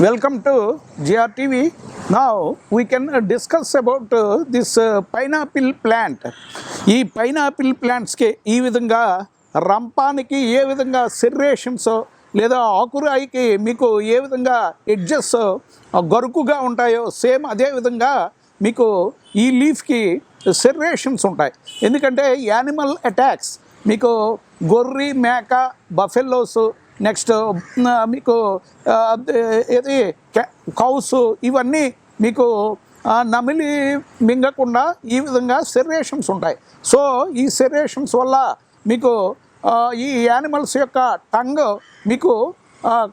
Welcome to JRTV. Now we can discuss about this pineapple plant. ఈ pineapple ప్లాంట్స్కి ఈ విధంగా రంపానికి ఏ విధంగా సెర్రేషన్స్ లేదా ఆకురాయికి మీకు ఏ విధంగా ఎడ్జెస్ గరుకుగా ఉంటాయో సేమ్ అదే విధంగా మీకు ఈ లీఫ్కి సెర్రేషన్స్ ఉంటాయి. ఎందుకంటే యానిమల్ అటాక్స్ మీకు గొర్రె మేక బఫెల్లోస్ నెక్స్ట్ మీకు ఏది కౌస్ ఇవన్నీ మీకు నమిలి మింగకుండా ఈ విధంగా సెర్రేషన్స్ ఉంటాయి. సో ఈ సెర్రేషన్స్ వల్ల మీకు ఈ యానిమల్స్ యొక్క టంగ్ మీకు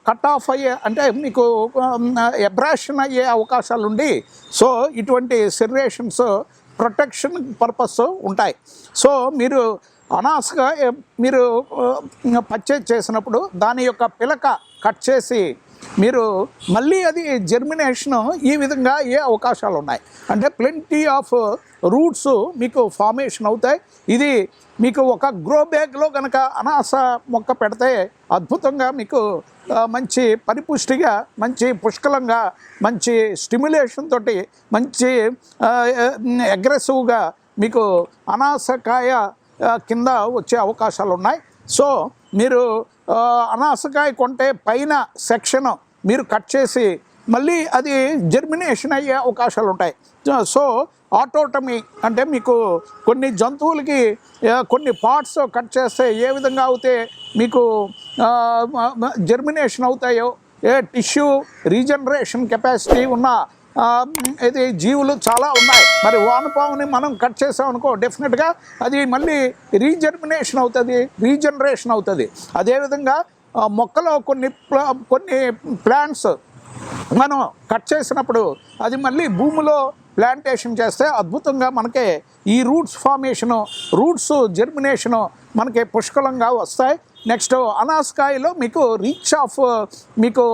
కట్ ఆఫ్ అయ్యే అంటే మీకు ఎబ్రాషన్ అయ్యే అవకాశాలు ఉండి సో ఇటువంటి సెర్రేషన్స్ ప్రొటెక్షన్ పర్పస్ ఉంటాయి. సో మీరు అనాసగా మీరు పర్చేజ్ చేసినప్పుడు దాని యొక్క పిలక కట్ చేసి మీరు మళ్ళీ అది జర్మినేషన్ ఈ విధంగా ఏ అవకాశాలు ఉన్నాయి అంటే ప్లెంటీ ఆఫ్ రూట్స్ మీకు ఫార్మేషన్ అవుతాయి. ఇది మీకు ఒక గ్రో బ్యాగ్లో కనుక అనాస మొక్క పెడితే అద్భుతంగా మీకు మంచి పరిపుష్టిగా మంచి పుష్కలంగా మంచి స్టిమ్యులేషన్ తోటి మంచి అగ్రెసివ్గా మీకు అనాసకాయ కింద వచ్చే అవకాశాలు ఉన్నాయి. సో మీరు అనాసకాయ కొంటే పైన సెక్షన్ మీరు కట్ చేసి మళ్ళీ అది జర్మినేషన్ అయ్యే అవకాశాలు ఉంటాయి. సో ఆటోటమీ అంటే మీకు కొన్ని జంతువులకి కొన్ని పార్ట్స్ కట్ చేస్తే ఏ విధంగా అవుతే మీకు జర్మినేషన్ అవుతాయో టిష్యూ రీజనరేషన్ కెపాసిటీ ఉన్న ఇది జీవులు చాలా ఉన్నాయి. మరి వానపాముని మనం కట్ చేసామనుకో డెఫినెట్గా అది మళ్ళీ రీజర్మినేషన్ అవుతుంది, రీజనరేషన్ అవుతుంది. అదేవిధంగా మొక్కలో కొన్ని ప్లాంట్స్ మనం కట్ చేసినప్పుడు అది మళ్ళీ భూమిలో ప్లాంటేషన్ చేస్తే అద్భుతంగా మనకి ఈ రూట్స్ ఫార్మేషను రూట్స్ జర్మినేషను మనకి పుష్కలంగా వస్తాయి. నెక్స్ట్ అనాసకాయలో మీకు రిచ్ ఆఫ్ మీకు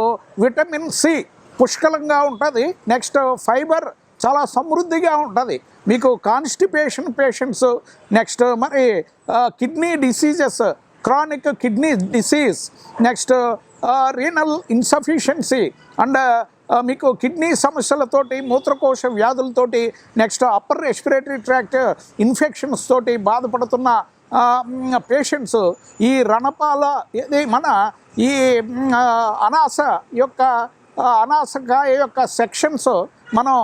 విటమిన్ సి పుష్కలంగా ఉంటుంది. నెక్స్ట్ ఫైబర్ చాలా సమృద్ధిగా ఉంటుంది. మీకు కాన్స్టిపేషన్ పేషెంట్స్ నెక్స్ట్ మరి kidney diseases chronic kidney disease next renal insufficiency and మీకు కిడ్నీ సమస్యలతోటి మూత్రకోశ వ్యాధులతోటి next upper respiratory tract infections తోటి బాధపడుతున్న పేషెంట్స్ ఈ రణపాల ఇది మన ఈ అనాస యొక్క అనాసకాయ యొక్క సెక్షన్స్ మనం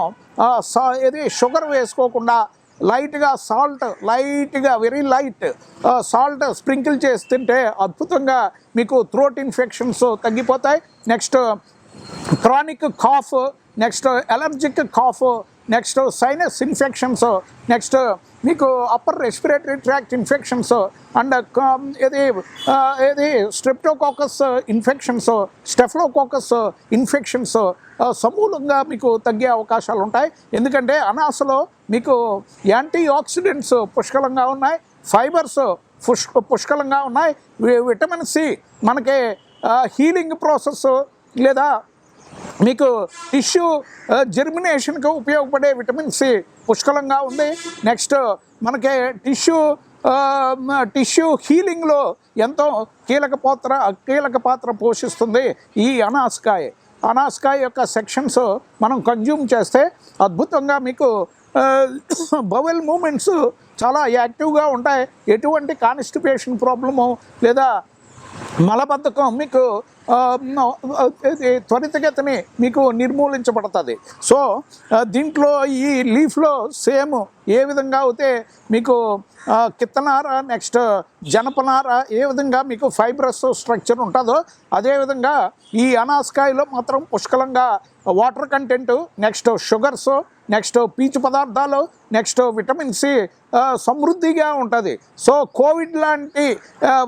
ఇది షుగర్ వేసుకోకుండా లైట్గా సాల్ట్ లైట్గా వెరీ లైట్ సాల్ట్ స్ప్రింకిల్ చేసి తింటే అద్భుతంగా మీకు థ్రోట్ ఇన్ఫెక్షన్స్ తగ్గిపోతాయి. Next chronic cough next allergic cough next sinus infections next మీకు upper respiratory tract infections and ఏది స్ట్రెప్టోకాకస్ ఇన్ఫెక్షన్స్ స్టెఫ్లోకాకస్ ఇన్ఫెక్షన్స్ సమూలంగా మీకు తగ్గే అవకాశాలు ఉంటాయి. ఎందుకంటే అనాసలో మీకు యాంటీ ఆక్సిడెంట్స్ పుష్కలంగా ఉన్నాయి, ఫైబర్స్ పుష్కలంగా ఉన్నాయి, విటమిన్ సి మనకి హీలింగ్ ప్రాసెస్ లేదా మీకు టిష్యూ జర్మినేషన్కి ఉపయోగపడే విటమిన్ సి పుష్కలంగా ఉంది. నెక్స్ట్ మనకి టిష్యూ హీలింగ్లో ఎంతో కీలక పాత్ర పోషిస్తుంది ఈ అనాసకాయ యొక్క సెక్షన్స్ మనం కన్జ్యూమ్ చేస్తే అద్భుతంగా మీకు బవెల్ మూమెంట్స్ చాలా యాక్టివ్గా ఉంటాయి. ఎటువంటి కాన్స్టిపేషన్ ప్రాబ్లము లేదా మలబద్ధకం మీకు త్వరితగతిని మీకు నిర్మూలించబడుతుంది. సో దీంట్లో ఈ లీఫ్లో సేమ్ ఏ విధంగా అయితే మీకు కిత్తనార నెక్స్ట్ జనపనార ఏ విధంగా మీకు ఫైబ్రస్ స్ట్రక్చర్ ఉంటుందో అదేవిధంగా ఈ అనాసకాయలో మాత్రం పుష్కలంగా water content next sugars next పీచు పదార్థాలు నెక్స్ట్ విటమిన్ సి సమృద్ధిగా ఉంటుంది. సో కోవిడ్ లాంటి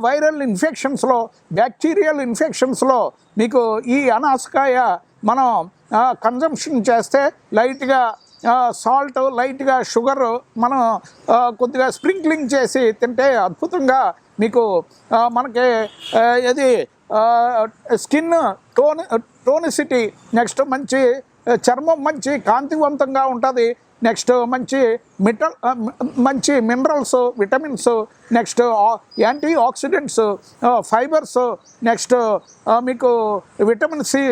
వైరల్ ఇన్ఫెక్షన్స్లో బ్యాక్టీరియల్ ఇన్ఫెక్షన్స్లో మీకు ఈ అనాసకాయ మనం కన్జంప్షన్ చేస్తే లైట్గా సాల్ట్ లైట్గా షుగర్ మనం కొద్దిగా స్ప్రింక్లింగ్ చేసి తింటే అద్భుతంగా మీకు మనకి ఇది స్కిన్ టోనిసిటీ నెక్స్ట్ మంచి చర్మం మంచి కాంతివంతంగా ఉంటుంది. నెక్స్ట్ మంచి minerals, vitamins, next antioxidants, fibres, next మీకు విటమిన్ సి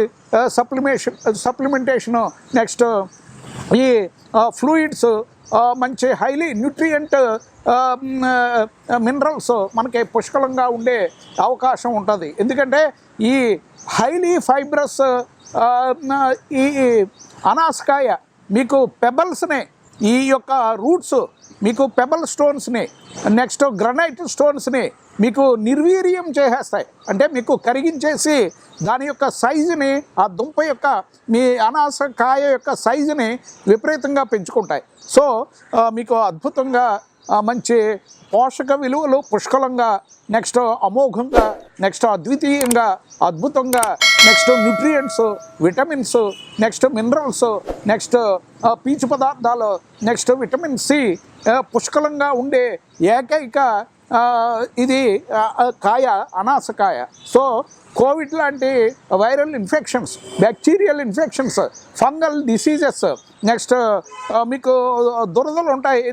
సప్లిమెంటేషను, నెక్స్ట్ ఈ ఫ్లూయిడ్స్, మంచి హైలీ న్యూట్రియంట్ మినరల్స్ మనకి పుష్కలంగా ఉండే అవకాశం ఉంటుంది. ఎందుకంటే ఈ హైలీ ఫైబ్రస్ ఈ అనాసకాయ మీకు పెబల్స్ని, ఈ యొక్క రూట్స్ మీకు పెబల్ స్టోన్స్ని, నెక్స్ట్ గ్రనైట్ స్టోన్స్ని మీకు నిర్వీర్యం చేసేస్తాయి. అంటే మీకు కరిగించేసి దాని యొక్క సైజుని, ఆ దుంప యొక్క మీ అనాసకాయ యొక్క సైజుని విపరీతంగా పెంచుకుంటాయి. సో మీకు అద్భుతంగా మంచి పోషక విలువలు పుష్కలంగా, నెక్స్ట్ అమోఘంగా, నెక్స్ట్ అద్వితీయంగా, అద్భుతంగా, next nutrients, vitamins, next minerals, next పీచు పదార్థాలు, నెక్స్ట్ విటమిన్ సి పుష్కలంగా ఉండే ఏకైక ఇది కాయ అనాసకాయ. సో కోవిడ్ లాంటి viral infections, bacterial infections, fungal diseases, next మీకు దురదలు ఉంటాయి.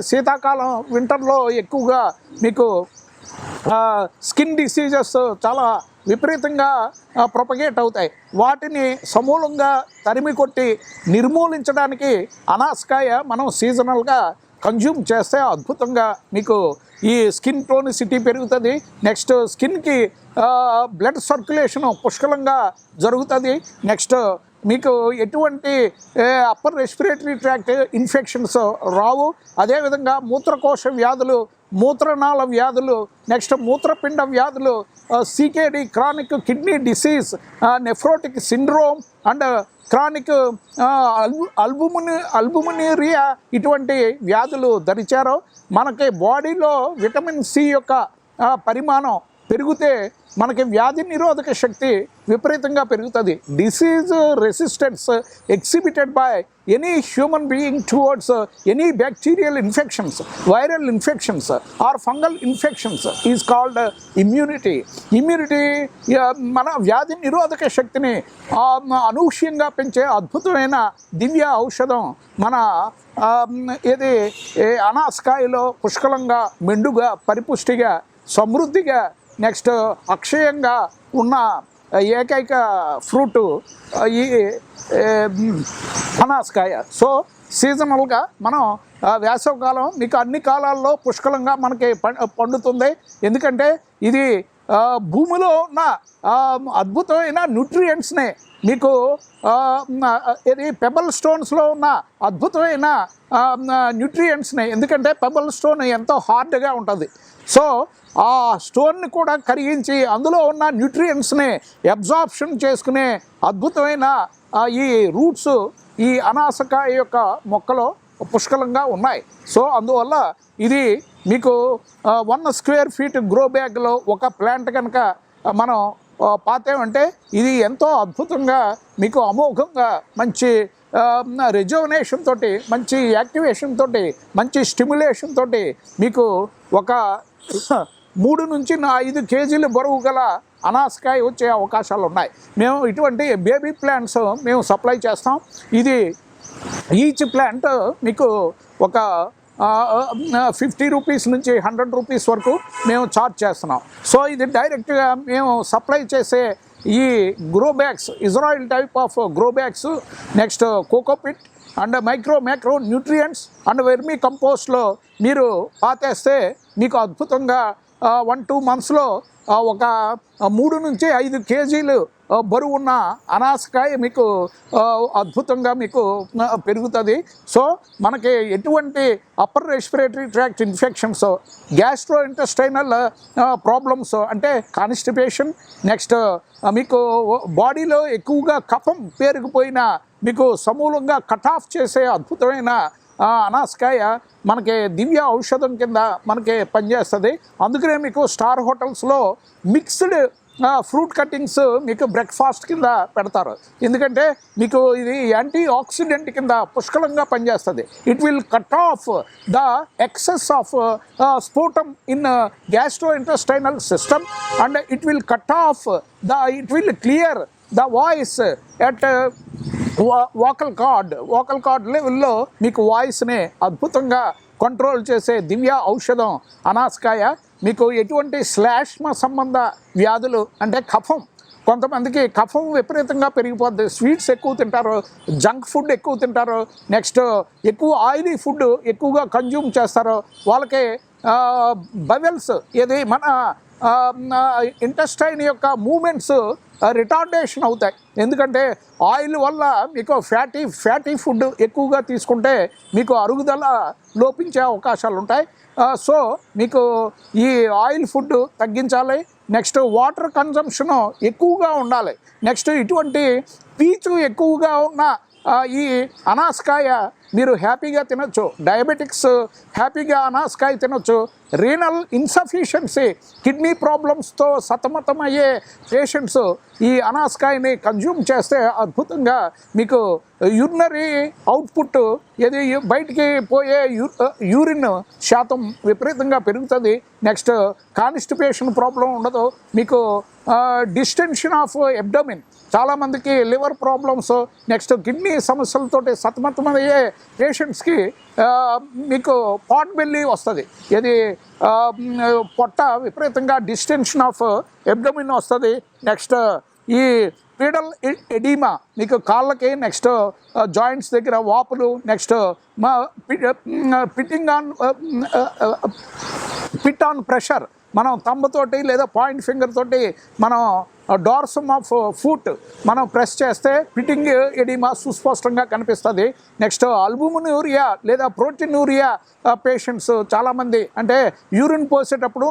శీతాకాలం వింటర్లో ఎక్కువగా మీకు స్కిన్ డిసీజెస్ చాలా విపరీతంగా ప్రొపగేట్ అవుతాయి. వాటిని సమూలంగా తరిమి కొట్టి నిర్మూలించడానికి అనాసకాయ మనం సీజనల్గా కన్జ్యూమ్ చేస్తే అద్భుతంగా మీకు ఈ స్కిన్ టోనిసిటీ పెరుగుతుంది. నెక్స్ట్ స్కిన్కి బ్లడ్ సర్క్యులేషన్ పుష్కలంగా జరుగుతుంది. నెక్స్ట్ మీకు ఎటువంటి అప్పర్ రెస్పిరేటరీ ట్రాక్ట్ ఇన్ఫెక్షన్స్ రావు. అదేవిధంగా మూత్రకోశ వ్యాధులు, మూత్రనాళ వ్యాధులు, నెక్స్ట్ మూత్రపిండ వ్యాధులు, CKD chronic kidney disease, nephrotic syndrome and chronic albuminuria ఇటువంటి వ్యాధులు ధరిచారో మనకి బాడీలో విటమిన్ సి యొక్క పరిమాణం పెరిగితే మనకి వ్యాధి నిరోధక శక్తి విపరీతంగా పెరుగుతుంది. Disease resistance exhibited by any human being towards any bacterial infections, viral infections or fungal infections is called immunity. మన వ్యాధి నిరోధక శక్తిని అనూహ్యంగా పెంచే అద్భుతమైన దివ్య ఔషధం మన ఇది అనాసకాయలో పుష్కలంగా, మెండుగా, పరిపుష్టిగా, సమృద్ధిగా, నెక్స్ట్ అక్షయంగా ఉన్న ఏకైక ఫ్రూటు ఈ అనాసకాయ. సో సీజనల్గా మనం వేసవికాలం మీకు అన్ని కాలాల్లో పుష్కలంగా మనకి పండుతుంది. ఎందుకంటే ఇది భూమిలో ఉన్న అద్భుతమైన న్యూట్రియంట్స్ని మీకు ఇది పెబల్ స్టోన్స్లో ఉన్న అద్భుతమైన న్యూట్రియంట్స్ని, ఎందుకంటే పెబల్ స్టోన్ ఎంతో హార్డ్గా ఉంటుంది. సో ఆ స్టోన్ని కూడా కరిగించి అందులో ఉన్న న్యూట్రియంట్స్ని అబ్జార్ప్షన్ చేసుకునే అద్భుతమైన ఈ రూట్స్ ఈ అనాసకాయ యొక్క మొక్కలో పుష్కలంగా ఉన్నాయి. సో అందువల్ల ఇది మీకు 1 స్క్వేర్ ఫీట్ గ్రో బ్యాగ్లో ఒక ప్లాంట్ కనుక మనం పాతేమంటే ఇది ఎంతో అద్భుతంగా మీకు అమోఘంగా మంచి రెజోనేషన్ తోటి, మంచి యాక్టివేషన్ తోటి, మంచి స్టిమ్యులేషన్ తోటి మీకు ఒక 3 నుంచి 5 కేజీలు బరువు గల అనాసకాయ వచ్చే అవకాశాలు ఉన్నాయి. మేము ఇటువంటి బేబీ ప్లాంట్స్ మేము సప్లై చేస్తాం. ఇది ఈచ్ ప్లాంట్ మీకు ఒక 50 రూపీస్ నుంచి 100 రూపీస్ వరకు మేము ఛార్జ్ చేస్తున్నాం. సో ఇది డైరెక్ట్గా మేము సప్లై చేసే ఈ grow bags, Israel type of grow bags, next cocopeat and micro nutrients and vermi కంపోస్ట్లో మీరు పాతేస్తే మీకు అద్భుతంగా 1-2 మంత్స్లో ఒక 3 నుంచి 5 కేజీలు బరువున్న అనాసకాయ మీకు అద్భుతంగా మీకు పెరుగుతుంది. సో మనకి ఎటువంటి upper respiratory tract infections, gastro intestinal problems అంటే కాన్స్టిపేషన్, నెక్స్ట్ మీకు బాడీలో ఎక్కువగా కఫం పేరుకుపోయిన మీకు సమూలంగా కట్ ఆఫ్ చేసే అద్భుతమైన అనాసకాయ మనకి దివ్య ఔషధం కింద మనకి పనిచేస్తుంది. అందుకనే మీకు స్టార్ హోటల్స్లో మిక్స్డ్ ఫ్రూట్ కటింగ్స్ మీకు బ్రేక్ఫాస్ట్ కింద పెడతారు. ఎందుకంటే మీకు ఇది యాంటీ ఆక్సిడెంట్ కింద పుష్కలంగా పనిచేస్తుంది. It will cut off the excess of sputum in gastro intestinal system and it will cut off it will clear the voice at vocal cord లెవెల్లో మీకు వాయిస్ని అద్భుతంగా కంట్రోల్ చేసే దివ్య ఔషధం అనాసకాయ. మీకు ఎటువంటి శ్లేష్మ సంబంధ వ్యాధులు అంటే కఫం, కొంతమందికి కఫం విపరీతంగా పెరిగిపోద్ది, స్వీట్స్ ఎక్కువ తింటారు, జంక్ ఫుడ్ ఎక్కువ తింటారు, నెక్స్ట్ ఎక్కువ ఆయిలీ ఫుడ్ ఎక్కువగా కన్జ్యూమ్ చేస్తారు, వాళ్ళకి బవెల్స్ ఏది మన ఇంటెస్టైన్ యొక్క మూమెంట్స్ రిటార్డేషన్ అవుతాయి. ఎందుకంటే ఆయిల్ వల్ల మీకు ఫ్యాటీ ఫుడ్ ఎక్కువగా తీసుకుంటే మీకు అరుగుదల లోపించే అవకాశాలు ఉంటాయి. సో మీకు ఈ ఆయిల్ ఫుడ్ తగ్గించాలి. నెక్స్ట్ వాటర్ కన్జంప్షను ఎక్కువగా ఉండాలి. నెక్స్ట్ ఇటువంటి పీచు ఎక్కువగా ఉన్న ఈ అనాసకాయ మీరు హ్యాపీగా తినొచ్చు. డయాబెటిక్స్ హ్యాపీగా అనాసకాయ తినొచ్చు. రీనల్ ఇన్సఫిషియన్సీ, కిడ్నీ ప్రాబ్లమ్స్తో సతమతమయ్యే పేషెంట్స్ ఈ అనాసకాయని కన్జ్యూమ్ చేస్తే అద్భుతంగా మీకు యూరినరీ అవుట్పుట్ ఏది బయటికి పోయే యూరిన్ శాతం విపరీతంగా పెరుగుతుంది. నెక్స్ట్ కాన్స్టిపేషన్ ప్రాబ్లం ఉండదు. మీకు డిస్టెన్షన్ ఆఫ్ ఎబ్డోమిన్, చాలామందికి లివర్ ప్రాబ్లమ్స్, నెక్స్ట్ కిడ్నీ సమస్యలతోటి సతమతమయ్యే పేషెంట్స్కి మీకు పాట్ బెల్లీ వస్తుంది. ఇది పొట్ట విపరీతంగా డిస్టెన్షన్ ఆఫ్ ఎబ్డోమిన్ వస్తుంది. నెక్స్ట్ ఈ పీడల్ ఎడీమా, మీకు కాళ్ళకి నెక్స్ట్ జాయింట్స్ దగ్గర వాపులు, నెక్స్ట్ పిట్ ఆన్ ప్రెషర్, మనం తంబతోటి లేదా పాయింట్ ఫింగర్ తోటి మనం డార్సమ్ ఆఫ్ ఫుట్ మనం ప్రెస్ చేస్తే పిట్టింగ్ ఎడిమా సుస్పష్టంగా కనిపిస్తుంది. నెక్స్ట్ అల్బుమినూరియా లేదా ప్రోటీనూరియా పేషెంట్స్ చాలామంది అంటే యూరిన్ పోసేటప్పుడు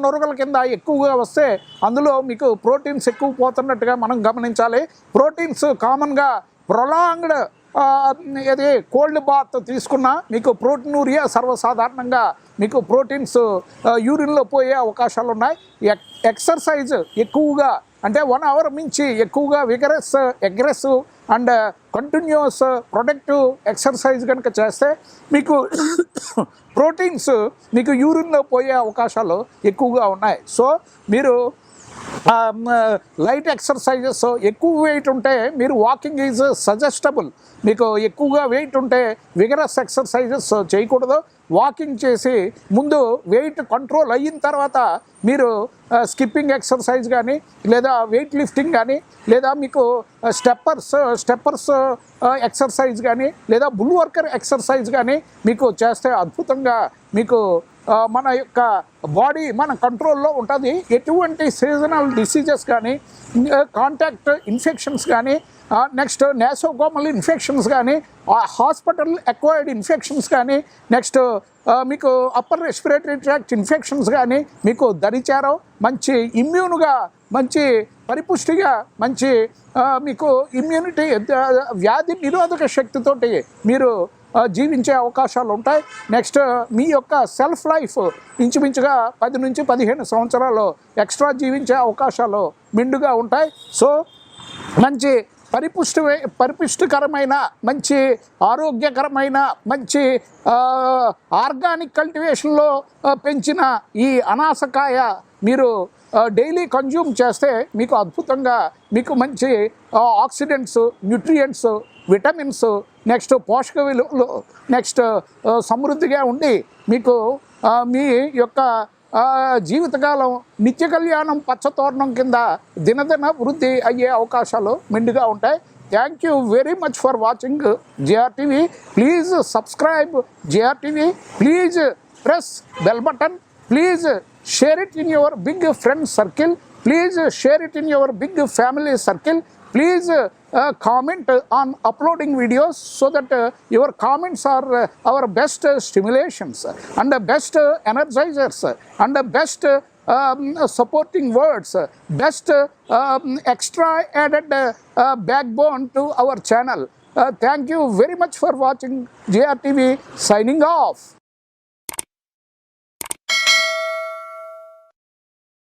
నురగల కింద ఎక్కువగా వస్తే అందులో మీకు ప్రోటీన్స్ ఎక్కువ పోతున్నట్టుగా మనం గమనించాలి. ప్రోటీన్స్ కామన్గా ప్రొలాంగ్డ్ ఇది కోల్డ్ బాత్ తీసుకున్నా మీకు ప్రోటీనూరియా సర్వసాధారణంగా మీకు ప్రోటీన్స్ యూరిన్లో పోయే అవకాశాలు ఉన్నాయి. ఎక్సర్సైజ్ ఎక్కువగా అంటే 1 అవర్ మించి ఎక్కువగా aggressive and continuous productive exercise కనుక చేస్తే మీకు ప్రోటీన్స్ మీకు యూరిన్లో పోయే అవకాశాలు ఎక్కువగా ఉన్నాయి. సో మీరు లైట్ ఎక్సర్సైజెస్, ఎక్కువ వెయిట్ ఉంటే మీరు వాకింగ్ ఈజ్ సజెస్టబుల్. మీకు ఎక్కువగా వెయిట్ ఉంటే విగరస్ ఎక్సర్సైజెస్ చేయకూడదు. వాకింగ్ చేసి ముందు వెయిట్ కంట్రోల్ అయిన తర్వాత మీరు స్కిప్పింగ్ ఎక్సర్సైజ్ కానీ లేదా వెయిట్ లిఫ్టింగ్ కానీ లేదా మీకు స్టెప్పర్స్ ఎక్సర్సైజ్ కానీ లేదా బుల్ వర్కర్ ఎక్సర్సైజ్ కానీ మీకు చేస్తే అద్భుతంగా మీకు మన యొక్క బాడీ మన కంట్రోల్లో ఉంటుంది. ఎటువంటి సీజనల్ డిసీజెస్ కానీ, కాంటాక్ట్ ఇన్ఫెక్షన్స్ కానీ, నెక్స్ట్ నేసోకోమల్ ఇన్ఫెక్షన్స్ కానీ, హాస్పిటల్ అక్వైర్డ్ ఇన్ఫెక్షన్స్ కానీ, నెక్స్ట్ మీకు అప్పర్ రెస్పిరేటరీ ట్రాక్ట్ ఇన్ఫెక్షన్స్ కానీ మీకు దరిచారో మంచి ఇమ్యూన్గా, మంచి పరిపుష్టిగా, మంచి మీకు ఇమ్యూనిటీ వ్యాధి నిరోధక శక్తితోటి మీరు జీవించే అవకాశాలు ఉంటాయి. నెక్స్ట్ మీ యొక్క సెల్ఫ్ లైఫ్ ఇంచుమించుగా 10 నుంచి 15 సంవత్సరాలు ఎక్స్ట్రా జీవించే అవకాశాలు మెండుగా ఉంటాయి. సో మంచి పరిపుష్టికరమైన, మంచి ఆరోగ్యకరమైన, మంచి ఆర్గానిక్ కల్టివేషన్లో పెంచిన ఈ అనాసకాయ మీరు డైలీ కన్జ్యూమ్ చేస్తే మీకు అద్భుతంగా మీకు మంచి ఆక్సిడెంట్స్, న్యూట్రియంట్స్, విటమిన్స్, నెక్స్ట్ పోషక విలువలు నెక్స్ట్ సమృద్ధిగా ఉండి మీకు మీ యొక్క జీవితకాలం నిత్య కళ్యాణం పచ్చతోరణం కింద దినదిన వృద్ధి అయ్యే అవకాశాలు మెండుగా ఉంటాయి. Thank you very much for watching JRTV. Please subscribe JRTV. Please press bell button. Please share it in your big friend circle. Please share it in your big family circle. Please comment on uploading videos so that your comments are our best stimulations and the best energizers and the best supporting words, best extra added backbone to our channel. Thank you very much for watching JRTV. Signing off.